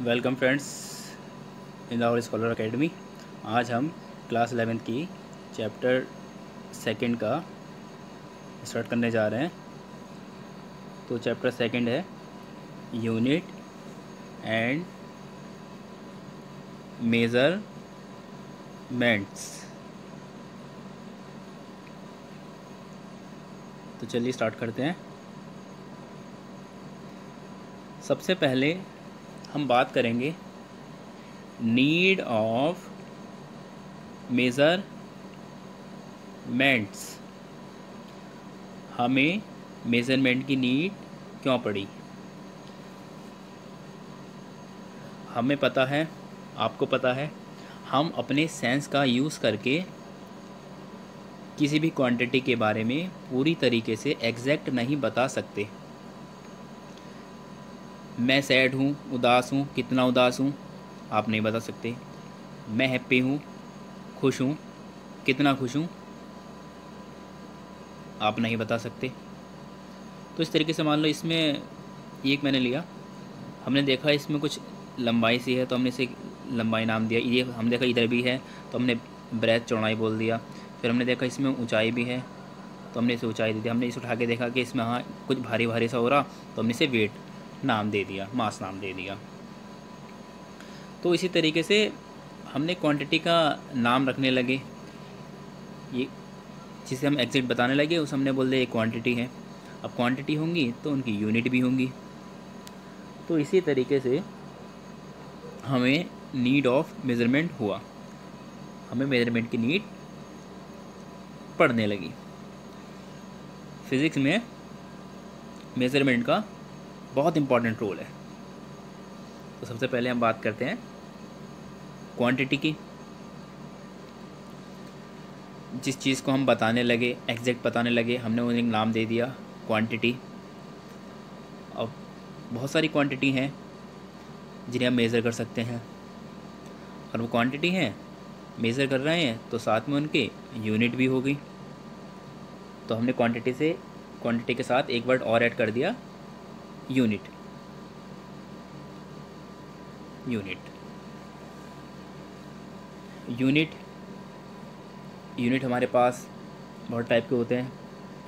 Welcome friends in our scholar academy. आज हम class 11th की चैप्टर सेकंड का स्टार्ट करने जा रहे हैं। तो चैप्टर सेकंड है यूनिट एंड मेजरमेंट्स। तो चलिए स्टार्ट करते हैं। सबसे पहले हम बात करेंगे नीड ऑफ मेजरमेंट्स। हमें मेज़रमेंट की नीड क्यों पड़ी। हमें पता है, आपको पता है, हम अपने सेंस का यूज़ करके किसी भी क्वांटिटी के बारे में पूरी तरीके से एग्जैक्ट नहीं बता सकते। मैं सैड हूँ, उदास हूँ, कितना उदास हूँ आप नहीं बता सकते। मैं हैप्पी हूँ, खुश हूँ, कितना खुश हूँ आप नहीं बता सकते। तो इस तरीके से मान लो इसमें एक मैंने लिया, हमने देखा इसमें कुछ लंबाई सी है तो हमने इसे लंबाई नाम दिया। ये हम देखा इधर भी है तो हमने ब्रेथ चौड़ाई बोल दिया। फिर हमने देखा इसमें ऊंचाई भी है तो हमने इसे ऊंचाई दे दिया। हमने इसे उठा के देखा कि इसमें हाँ कुछ भारी भारी सा हो रहा तो हमने इसे वेट नाम दे दिया, मास नाम दे दिया। तो इसी तरीके से हमने क्वांटिटी का नाम रखने लगे। ये जिसे हम एग्जैक्ट बताने लगे उसे हमने बोल दिया ये क्वांटिटी है। अब क्वांटिटी होंगी तो उनकी यूनिट भी होंगी। तो इसी तरीके से हमें नीड ऑफ मेज़रमेंट हुआ, हमें मेज़रमेंट की नीड पड़ने लगी। फिज़िक्स में मेज़रमेंट का बहुत इम्पोर्टेंट रोल है। तो सबसे पहले हम बात करते हैं क्वांटिटी की। जिस चीज़ को हम बताने लगे, एग्जैक्ट बताने लगे, हमने उन्हें नाम दे दिया क्वांटिटी। अब बहुत सारी क्वांटिटी हैं जिन्हें हम मेज़र कर सकते हैं, और वो क्वांटिटी हैं मेज़र कर रहे हैं तो साथ में उनके यूनिट भी होगी। तो हमने क्वांटिटी के साथ एक वर्ड और ऐड कर दिया, यूनिट। यूनिट हमारे पास बहुत टाइप के होते हैं।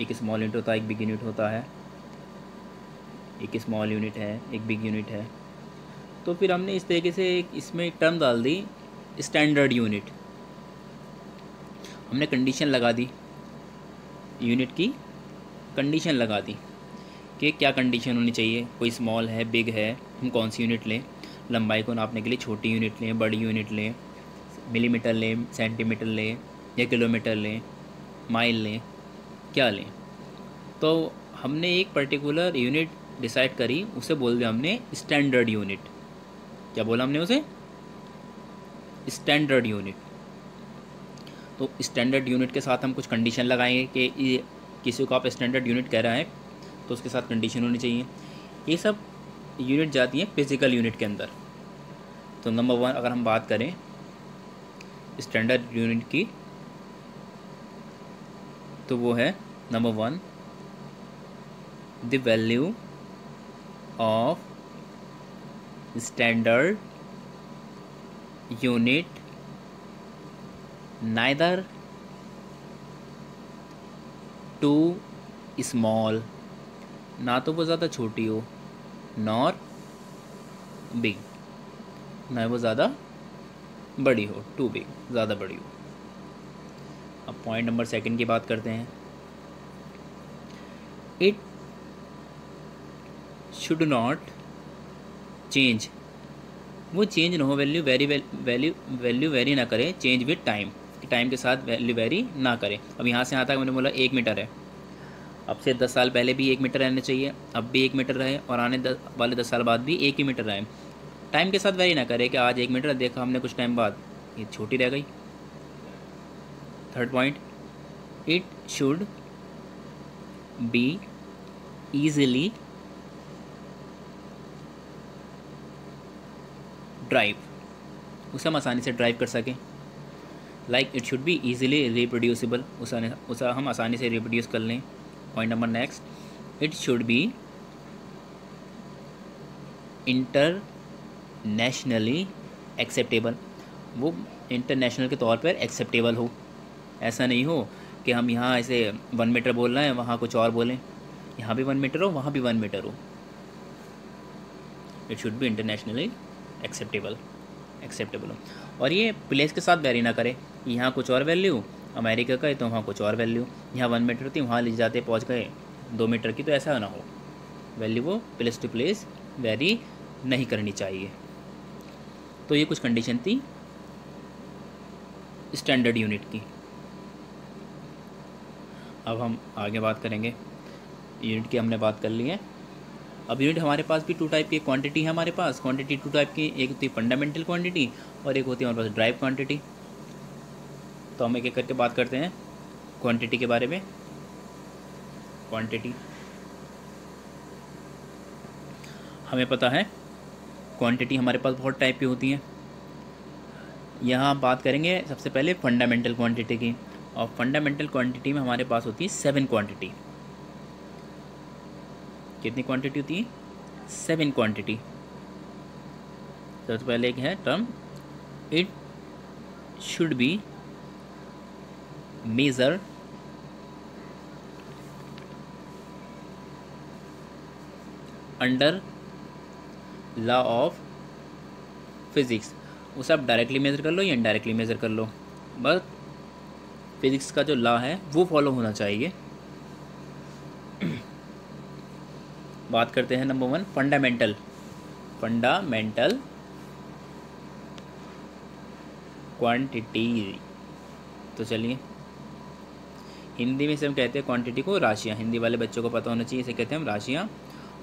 एक स्मॉल यूनिट होता है, एक बिग यूनिट होता है। एक स्मॉल यूनिट है, एक बिग यूनिट है। तो फिर हमने इस तरीके से इसमें एक टर्म डाल दी, स्टैंडर्ड यूनिट। हमने कंडीशन लगा दी, यूनिट की कंडीशन लगा दी कि क्या कंडीशन होनी चाहिए। कोई स्मॉल है, बिग है, हम कौन सी यूनिट लें। लंबाई को नापने के लिए छोटी यूनिट लें, बड़ी यूनिट लें, मिलीमीटर लें, सेंटीमीटर लें, या किलोमीटर लें, माइल लें, क्या लें। तो हमने एक पर्टिकुलर यूनिट डिसाइड करी, उसे बोल दिया हमने स्टैंडर्ड यूनिट। क्या बोला हमने उसे? Standard unit. तो स्टैंडर्ड यूनिट के साथ हम कुछ कंडीशन लगाएंगे कि ये किसी को आप स्टैंडर्ड यूनिट कह रहा है तो उसके साथ कंडीशन होनी चाहिए। ये सब यूनिट जाती हैं फिजिकल यूनिट के अंदर। तो नंबर 1 अगर हम बात करें स्टैंडर्ड यूनिट की, तो वो है number 1 the value of standard unit neither too small, ना तो वो ज़्यादा छोटी हो, नॉर बिग, ना वो ज़्यादा बड़ी हो, टू बिग, ज़्यादा बड़ी हो। अब पॉइंट नंबर 2 की बात करते हैं। इट शुड नॉट चेंज, वो चेंज ना हो, वैल्यू वेरी ना करे, चेंज विद टाइम, टाइम के साथ वैल्यू वेरी ना करे। अब यहाँ से यहाँ तक मैंने बोला 1 मीटर है, अब से 10 साल पहले भी 1 मीटर रहना चाहिए, अब भी 1 मीटर रहे, और आने वाले 10 साल बाद भी 1 ही मीटर रहे। टाइम के साथ वेरी ना करे कि आज 1 मीटर देखा हमने कुछ टाइम बाद ये छोटी रह गई। 3rd point, it should be easily drive, उसे हम आसानी से ड्राइव कर सकें। Like it should be easily reproducible, उसे हम आसानी से रिप्रोड्यूस कर लें। Point number next, it should B nationally acceptable, वो इंटरनेशनल के तौर पर एक्सेप्टेबल हो। ऐसा नहीं हो कि हम यहाँ ऐसे 1 मीटर बोल रहे हैं, वहाँ कुछ और बोलें, यहाँ भी 1 मीटर हो, वहाँ भी 1 मीटर हो। It should B internationally acceptable हो। और ये प्लेस के साथ वेरी ना करे, यहाँ कुछ और वैल्यू अमेरिका का है तो वहाँ कुछ और वैल्यू, यहाँ 1 मीटर थी वहाँ ले जाते पहुँच गए 2 मीटर की, तो ऐसा ना हो। वैल्यू वो प्लेस टू प्लेस वेरी नहीं करनी चाहिए। तो ये कुछ कंडीशन थी स्टैंडर्ड यूनिट की। अब हम आगे बात करेंगे। यूनिट की हमने बात कर ली है। अब यूनिट हमारे पास भी 2 टाइप की क्वांटिटी है हमारे पास। क्वांटिटी 2 टाइप की, एक होती है फंडामेंटल क्वांटिटी और एक होती है हमारे पास ड्राइव क्वांटिटी। तो हम एक एक करके बात करते हैं क्वांटिटी के बारे में। क्वांटिटी हमें पता है क्वांटिटी हमारे पास बहुत टाइप की होती हैं। यहाँ आप बात करेंगे सबसे पहले फंडामेंटल क्वांटिटी की। और फंडामेंटल क्वांटिटी में हमारे पास होती है 7 क्वांटिटी। कितनी क्वांटिटी होती है? 7 क्वांटिटी। सबसे पहले एक है term it should be measure under law of physics. उसे आप डायरेक्टली मेज़र कर लो या इनडायरेक्टली मेज़र कर लो, बस फिज़िक्स का जो लॉ है वो फॉलो होना चाहिए। बात करते हैं नंबर 1 फंडामेंटल क्वांटिटी। तो चलिए, हिंदी में इसे हम कहते हैं क्वांटिटी को राशियाँ। हिंदी वाले बच्चों को पता होना चाहिए, इसे कहते हैं हम राशियाँ।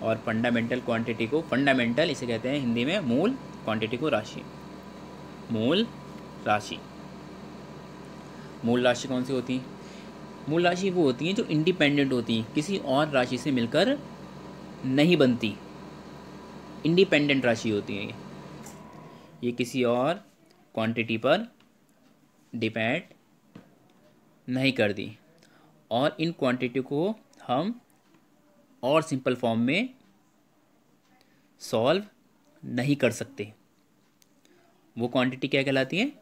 और फंडामेंटल क्वांटिटी को फंडामेंटल इसे कहते हैं हिंदी में मूल, क्वांटिटी को राशि। मूल राशि। मूल राशि कौन सी होती है? मूल राशि वो होती हैं जो इंडिपेंडेंट होती हैं, किसी और राशि से मिलकर नहीं बनती। इंडिपेंडेंट राशि होती है ये किसी और क्वांटिटी पर डिपेंड नहीं कर दी। और इन क्वांटिटी को हम और सिंपल फॉर्म में सॉल्व नहीं कर सकते। वो क्वांटिटी क्या कहलाती है?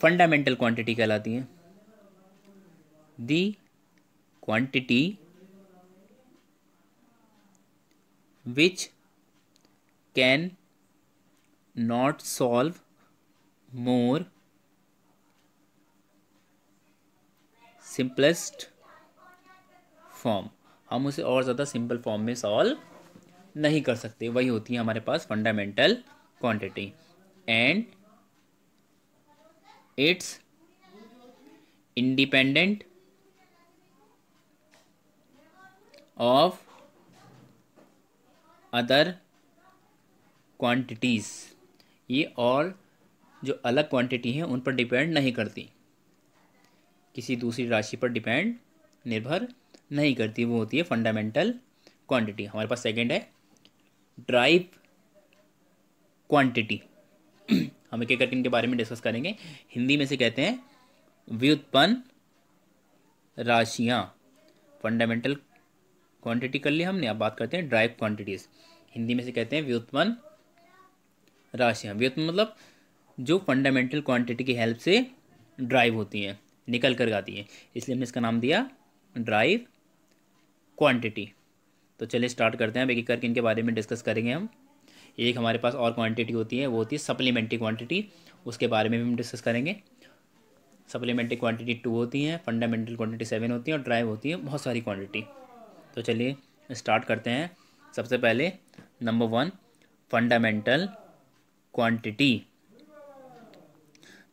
फंडामेंटल क्वांटिटी कहलाती है। दी quantity which can not solve more simplest form. हम उसे और ज़्यादा सिंपल फॉर्म में सॉल्व नहीं कर सकते। वही होती है हमारे पास fundamental quantity. And it's independent of other quantities. ये और जो अलग क्वांटिटी हैं उन पर डिपेंड नहीं करती, किसी दूसरी राशि पर डिपेंड निर्भर नहीं करती। वो होती है फंडामेंटल क्वांटिटी। हमारे पास सेकंड है ड्राइव क्वांटिटी। हम एक एक करके इनके बारे में डिस्कस करेंगे। हिंदी में से कहते हैं व्युत्पन्न राशियाँ। फंडामेंटल क्वांटिटी कर लिया हमने, अब बात करते हैं ड्राइव क्वांटिटीज़। हिंदी में से कहते हैं व्युत्पन्न राशियाँ। व्युत्पन्न मतलब जो फंडामेंटल क्वांटिटी की हेल्प से ड्राइव होती हैं, निकल कर आती हैं, इसलिए हमने इसका नाम दिया ड्राइव क्वांटिटी। तो चलिए स्टार्ट करते हैं। अब एक एक करके इनके बारे में डिस्कस करेंगे हम। एक हमारे पास और क्वांटिटी होती है, वो होती है सप्लीमेंट्री क्वांटिटी। उसके बारे में भी हम डिस्कस करेंगे। सप्लीमेंट्री क्वांटिटी 2 होती हैं, फंडामेंटल क्वांटिटी 7 होती है और ड्राइव होती है बहुत सारी क्वांटिटी। तो चलिए स्टार्ट करते हैं। सबसे पहले number 1 fundamental quantity.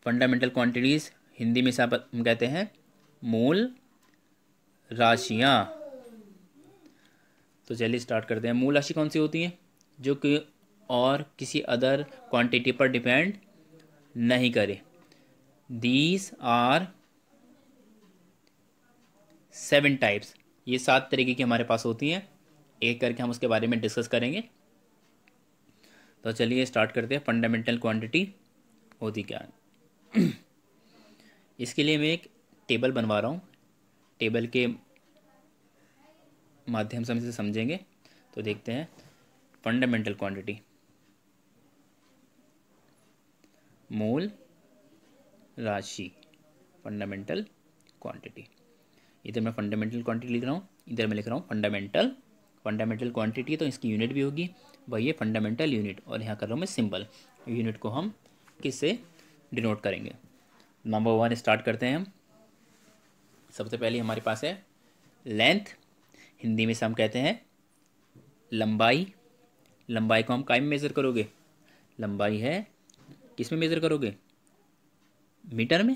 Fundamental quantities Hindi में सब हम कहते हैं मूल राशियाँ। तो चलिए स्टार्ट करते हैं। मूल राशि कौन सी होती है? जो कि और किसी अदर क्वांटिटी पर डिपेंड नहीं करे। These are 7 types. ये 7 तरीके की हमारे पास होती हैं। एक करके हम उसके बारे में डिस्कस करेंगे। तो चलिए स्टार्ट करते हैं। फंडामेंटल क्वांटिटी होती क्या है? इसके लिए मैं एक टेबल बनवा रहा हूँ। टेबल के माध्यम से हम इसे समझेंगे। तो देखते हैं फंडामेंटल क्वांटिटी। मोल राशि, फंडामेंटल क्वांटिटी। इधर मैं फंडामेंटल क्वांटिटी लिख रहा हूँ, इधर मैं लिख रहा हूँ फंडामेंटल क्वांटिटी, तो इसकी यूनिट भी होगी वही है फंडामेंटल यूनिट, और यहाँ कर रहा हूँ मैं सिंबल। यूनिट को हम किससे डिनोट करेंगे? नंबर 1 स्टार्ट करते हैं हम। सबसे पहले हमारे पास है लेंथ, हिंदी में से हम कहते हैं लंबाई। लंबाई को हम काय में मेज़र करोगे? लंबाई है किस में मेज़र करोगे? मीटर में।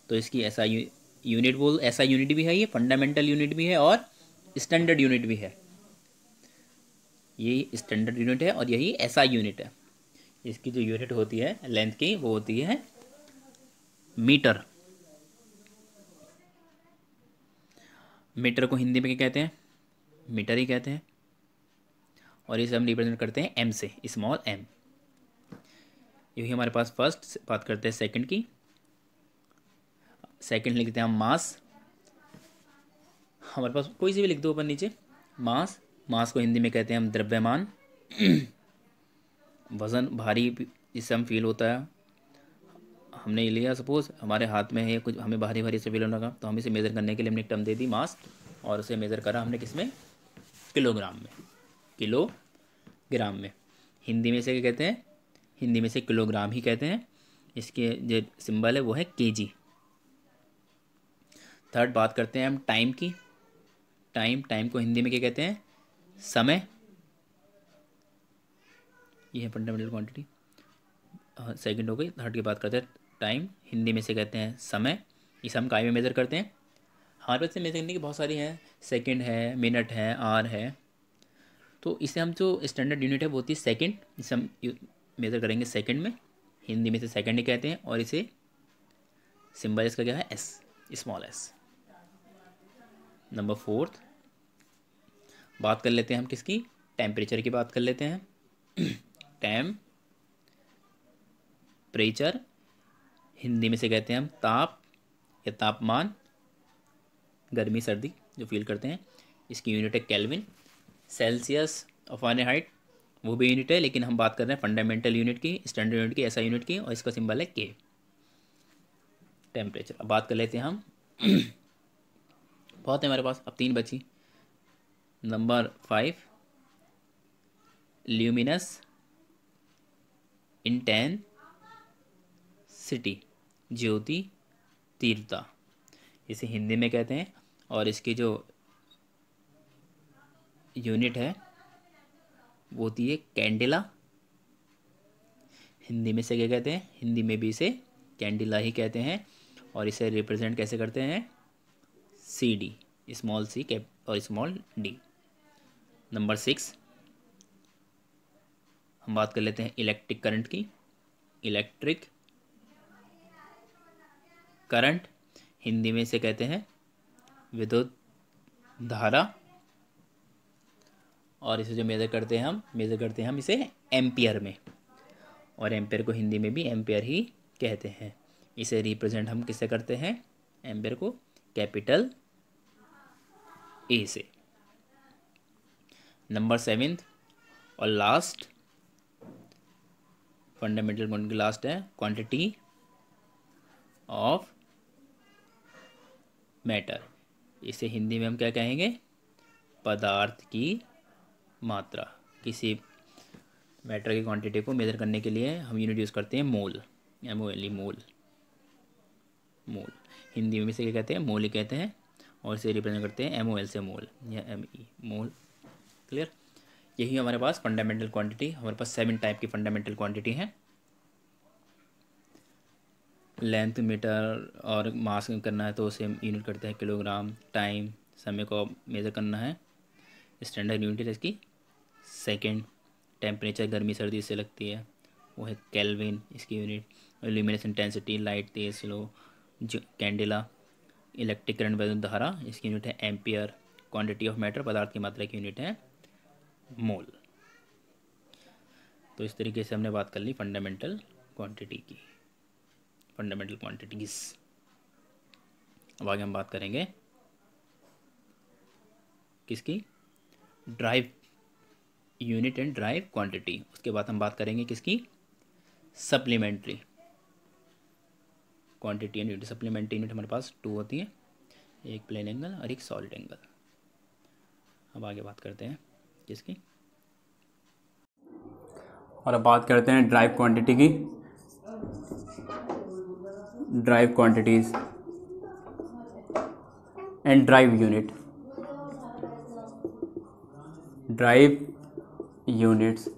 तो इसकी ऐसा यूनिट ऐसा यूनिट भी है, ये फंडामेंटल यूनिट भी है और स्टैंडर्ड यूनिट भी है। ये स्टैंडर्ड यूनिट है और यही ऐसा यूनिट है। इसकी जो यूनिट होती है लेंथ की वो होती है मीटर। मीटर को हिंदी में क्या कहते हैं? मीटर ही कहते हैं। और इसे हम रिप्रेजेंट करते हैं एम से, स्मॉल एम। यही हमारे पास फर्स्ट। बात करते हैं सेकंड की। सेकंड लिखते हैं हम मास। हमारे पास कोई सी भी लिख दो ऊपर नीचे। मास, मास को हिंदी में कहते हैं हम द्रव्यमान। वज़न, भारी जिससे हम फील होता है। हमने ये लिया, सपोज हमारे हाथ में है कुछ, हमें भारी भारी से फील लगा, तो हम इसे मेज़र करने के लिए हमने एक टर्म दे दी मास, और उसे मेज़र करा हमने किस में? किलोग्राम में। किलोग्राम में। हिंदी में से क्या कहते हैं? हिंदी में से किलोग्राम ही कहते हैं। इसके जो सिंबल है वो है केजी। थर्ड बात करते हैं हम टाइम की। टाइम को हिंदी में क्या कहते हैं? समय। ये है फंडामेंटल क्वांटिटी। सेकंड हो गई। थर्ड की बात करते हैं टाइम, हिंदी में से कहते हैं समय। इसे हम काय में मेज़र करते हैं? हमारे पास से मेज़र करने की बहुत सारी हैं। सेकंड है, मिनट है, आर है। तो इसे हम जो स्टैंडर्ड यूनिट है वो होती है सेकंड। इसे हम मेज़र करेंगे सेकंड में। हिंदी में से सेकंड ही कहते हैं, और इसे सिंबल इसका क्या है? S, small S. नंबर 4 बात कर लेते हैं हम किसकी? टेम्परेचर की बात कर लेते हैं। टेम्परेचर हिंदी में से कहते हैं हम ताप या तापमान, गर्मी सर्दी जो फील करते हैं। इसकी यूनिट है केल्विन। सेल्सियस और फ़ारेनहाइट वो भी यूनिट है, लेकिन हम बात कर रहे हैं फंडामेंटल यूनिट की, स्टैंडर्ड यूनिट की, ऐसा यूनिट की, और इसका सिंबल है के। टेम्परेचर। अब बात कर लेते हैं हम। बहुत है हमारे पास, अब 3 बची। नंबर 5 ल्यूमिनस इंटेंसिटी, ज्योति तीव्रता, इसे हिंदी में कहते हैं। और इसकी जो यूनिट है वो होती है कैंडिला। हिंदी में से क्या कहते हैं? हिंदी में भी इसे कैंडिला ही कहते हैं। और इसे रिप्रेजेंट कैसे करते हैं? C D, small C cap और स्मॉल डी। नंबर 6 हम बात कर लेते हैं इलेक्ट्रिक करंट की। इलेक्ट्रिक करंट हिंदी में इसे कहते हैं विद्युत धारा। और इसे जो मेज़र करते हैं हम इसे एम्पियर में। और एम्पियर को हिंदी में भी एम्पियर ही कहते हैं। इसे रिप्रेजेंट हम किससे करते हैं? एम्पियर को कैपिटल ए से। नंबर 7 और लास्ट फंडामेंटल क्वांटिटी, लास्ट है क्वांटिटी ऑफ मैटर। इसे हिंदी में हम क्या कहेंगे? पदार्थ की मात्रा। किसी मैटर की क्वांटिटी को मेज़र करने के लिए हम यूनिट यूज़ करते हैं मोल, MOL, मोल। मोल हिंदी में से क्या कहते हैं? मोल ही कहते हैं। और इसे रिप्रेजेंट करते हैं MOL से, मोल या ME, मोल। क्लियर? यही हमारे पास फंडामेंटल क्वांटिटी। हमारे पास 7 टाइप की फंडामेंटल क्वांटिटी हैं। लेंथ मीटर और मास करना है तो उसे यूनिट करते हैं किलोग्राम। टाइम, समय को मेज़र करना है, स्टैंडर्ड यूनिट है इसकी सेकंड। टेम्परेचर, गर्मी सर्दी से लगती है, वो है केल्विन इसकी यूनिट। ल्यूमिनस इंटेंसिटी, लाइट तेज स्लो, जो कैंडिला। इलेक्ट्रिक करंट, वैद्युत धारा, इसकी यूनिट है एम्पियर। क्वांटिटी ऑफ मैटर, पदार्थ की मात्रा की यूनिट है मोल। तो इस तरीके से हमने बात कर ली फंडामेंटल क्वांटिटी की, फंडामेंटल क्वांटिटीज। अब आगे हम बात करेंगे किसकी? Drive unit and drive quantity. उसके बाद हम बात करेंगे किसकी? Supplementary quantity and unit. Supplementary unit हमारे पास 2 होती है, एक प्लेन एंगल और एक सॉलिड एंगल। अब आगे बात करते हैं किसकी, और अब बात करते हैं ड्राइव क्वांटिटी की। Drive quantities and drive unit. Drive units,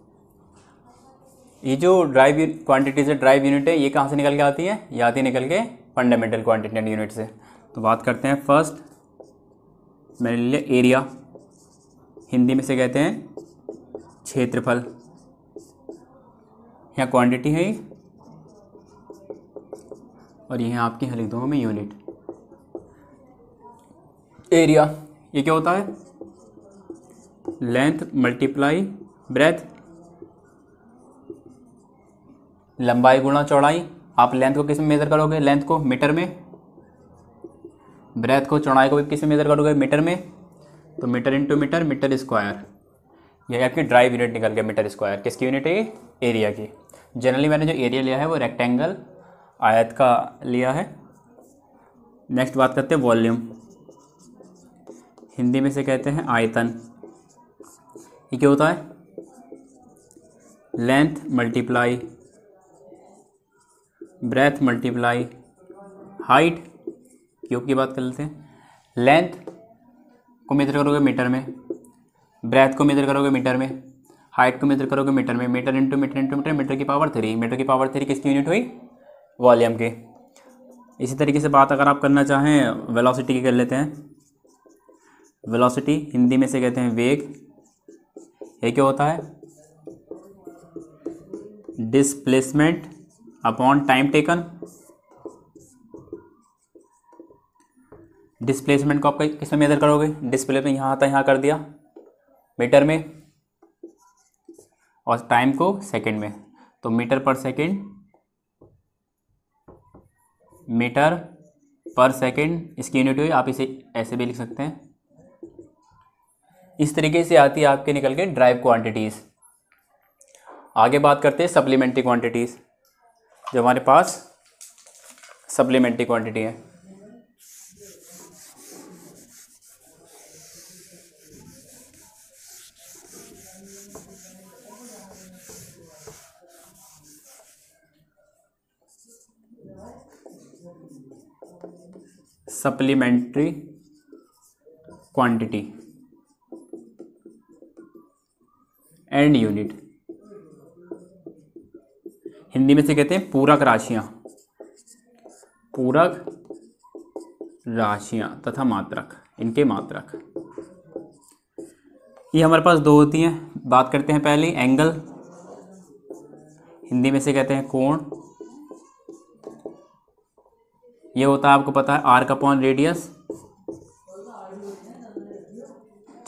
ये जो ड्राइव क्वांटिटीज है, ड्राइव यूनिट है, ये कहाँ से निकल के आती है? ये आती है निकल के फंडामेंटल क्वांटिटी एंड यूनिट से। तो बात करते हैं फर्स्ट, मैंने लिया एरिया, हिंदी में से कहते हैं क्षेत्रफल। यहाँ क्वांटिटी है और यहाँ आपके यहाँ लिख दूंगा मैं यूनिट। एरिया ये क्या होता है? लेंथ मल्टीप्लाई ब्रेथ, लंबाई गुणा चौड़ाई। आप लेंथ को किस में मेजर करोगे? लेंथ को मीटर में। ब्रेथ को, चौड़ाई को भी किस में मेजर करोगे? मीटर में। तो metre into metre, metre square. यह आपकी ड्राइव यूनिट निकल गया, मीटर स्क्वायर। किसकी यूनिट है? एरिया की। जनरली मैंने जो एरिया लिया है वो रेक्टेंगल, आयत का लिया है। नेक्स्ट बात करते हैं वॉल्यूम, हिंदी में से कहते हैं आयतन। ये क्या होता है? Length multiply breath multiply height. Cube की बात कर लेते हैं। लेंथ को मेजर करोगे मीटर में, ब्रेथ को मेजर करोगे मीटर में, हाइट को मेजर करोगे मीटर में। Metre into metre into metre, metre की पावर 3। मीटर की पावर 3 किसकी यूनिट हुई? वॉल्यूम की। इसी तरीके से बात अगर आप करना चाहें वेलोसिटी की कर लेते हैं। वेलोसिटी हिंदी में से कहते हैं वेग। ये क्या होता है? Displacement upon time taken. Displacement को आप किस में मेजर करोगे? डिस्प्लेसमेंट यहाँ आता है, यहाँ कर दिया मीटर में, और टाइम को सेकंड में। तो मीटर पर सेकंड, मीटर पर सेकंड इसकी यूनिट हुई। आप इसे ऐसे भी लिख सकते हैं। इस तरीके से आती है आपके निकल के ड्राइव क्वांटिटीज़। आगे बात करते हैं सप्लीमेंट्री क्वांटिटीज़, जो हमारे पास सप्लीमेंट्री क्वांटिटी है। Supplementary quantity and unit, Hindi में से कहते हैं पूरक राशियां। पूरक राशियां तथा मात्रक, इनके मात्रक। ये हमारे पास 2 होती हैं। बात करते हैं पहले एंगल, हिंदी में से कहते हैं कोण। ये होता है, आपको पता है, आर्क अपॉन रेडियस,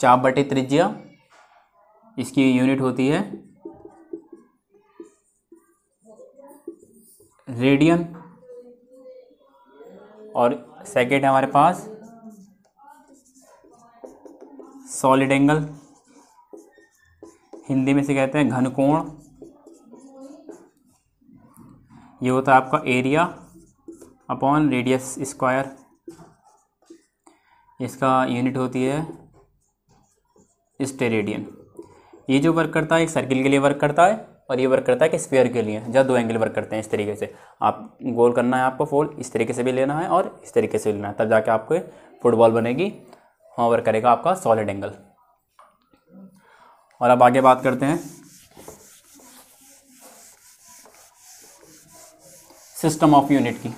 चाप बटे त्रिज्या। इसकी यूनिट होती है रेडियन। और सेकेंड है हमारे पास सॉलिड एंगल, हिंदी में से कहते हैं घनकोण। ये होता है आपका एरिया अपॉन रेडियस स्क्वायर। इसका यूनिट होती है स्टेरेडियन। ये जो वर्क करता है एक सर्किल के लिए वर्क करता है, और ये वर्क करता है कि स्फीयर के लिए, जब 2 एंगल वर्क करते हैं। इस तरीके से आप गोल करना है आपको फोल्ड, इस तरीके से भी लेना है और इस तरीके से लेना है, तब जाके आपको फुटबॉल बनेगी। वहाँ वर्क करेगा आपका सॉलिड एंगल। और अब आगे बात करते हैं सिस्टम ऑफ यूनिट की।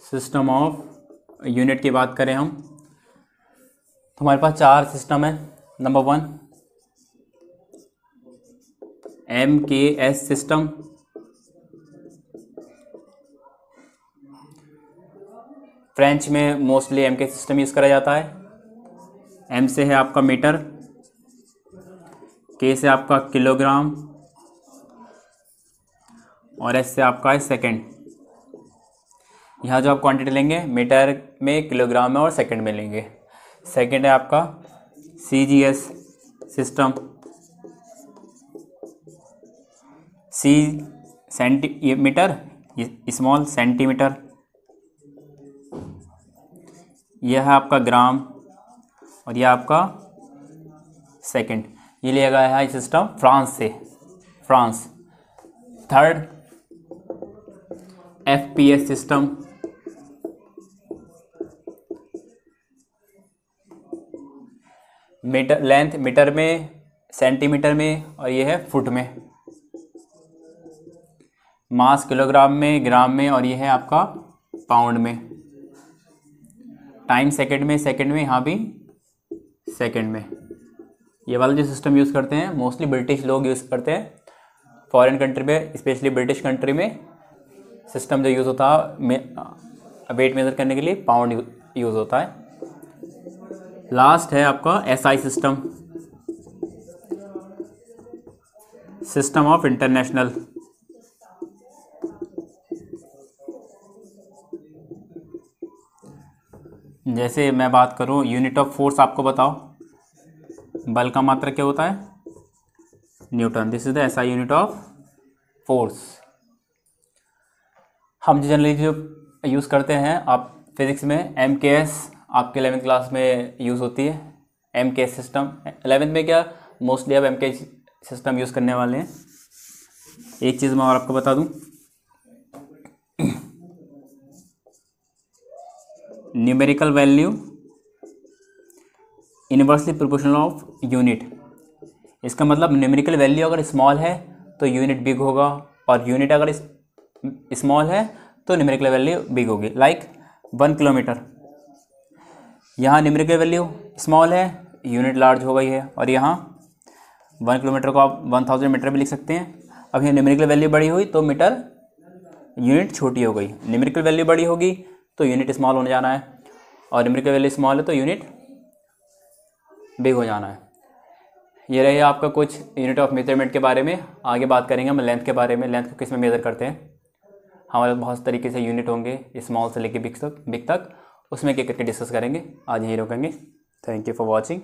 सिस्टम ऑफ यूनिट की बात करें हम, तो हमारे पास 4 सिस्टम है। Number 1 MKS system. फ्रेंच में मोस्टली MK सिस्टम यूज़ करा जाता है। M से है आपका मीटर, K से आपका किलोग्राम, और S से आपका है सेकेंड। यहाँ जो आप क्वांटिटी लेंगे मीटर में, किलोग्राम में और सेकंड में लेंगे। सेकंड है आपका CGS system, C centimetre, small centimetre. यह है आपका ग्राम और यह आपका सेकंड। ये लिया गया है सिस्टम फ्रांस से, France. Third FPS system, metre length metre में, सेंटीमीटर में और ये है फुट में। मास किलोग्राम में, ग्राम में और ये है आपका पाउंड में। टाइम सेकंड में, सेकंड में, यहाँ भी सेकंड में। ये वाला जो सिस्टम यूज़ करते हैं मोस्टली ब्रिटिश लोग यूज़ करते हैं। फॉरेन कंट्री में, स्पेशली ब्रिटिश कंट्री में सिस्टम जो यूज़ होता है वेट मेज़र करने के लिए पाउंड यूज़ होता है। लास्ट है आपका SI system, system of international. जैसे मैं बात करूं यूनिट ऑफ फोर्स, आपको बताओ बल का मात्रक क्या होता है? Newton. This is the SI unit of force. हम जनरली जो यूज़ करते हैं आप फिज़िक्स में MKS, आपके 11th क्लास में यूज़ होती है MKS सिस्टम। 11th में क्या मोस्टली आप MKS सिस्टम यूज़ करने वाले हैं। एक चीज़ मैं और आपको बता दूं, numerical value inversely proportional of unit. इसका मतलब न्यूमेरिकल वैल्यू अगर स्मॉल है तो यूनिट बिग होगा, और यूनिट अगर स्मॉल है तो न्यूमेरिकल वैल्यू बिग होगी। लाइक 1 किलोमीटर, यहाँ न्यूमेरिकल वैल्यू स्मॉल है, यूनिट लार्ज हो गई है, और यहाँ 1 किलोमीटर को आप 1000 मीटर भी लिख सकते हैं। अब यहाँ न्यूमेरिकल वैल्यू बड़ी हुई तो मीटर यूनिट छोटी हो गई। न्यूमेरिकल वैल्यू बड़ी होगी तो यूनिट स्मॉल होने जाना है, और न्यूमेरिकल वैल्यू स्मॉल है तो यूनिट बिग हो जाना है। ये रहे आपका कुछ यूनिट ऑफ मेजरमेंट के बारे में। आगे बात करेंगे हम लेंथ के बारे में, लेंथ को किस में मेज़र करते हैं। हमारे बहुत तरीके से यूनिट होंगे स्मॉल से लेके बिग तक, उसमें क्या करके डिस्कस करेंगे। आज यहीं रोकेंगे। Thank you for watching.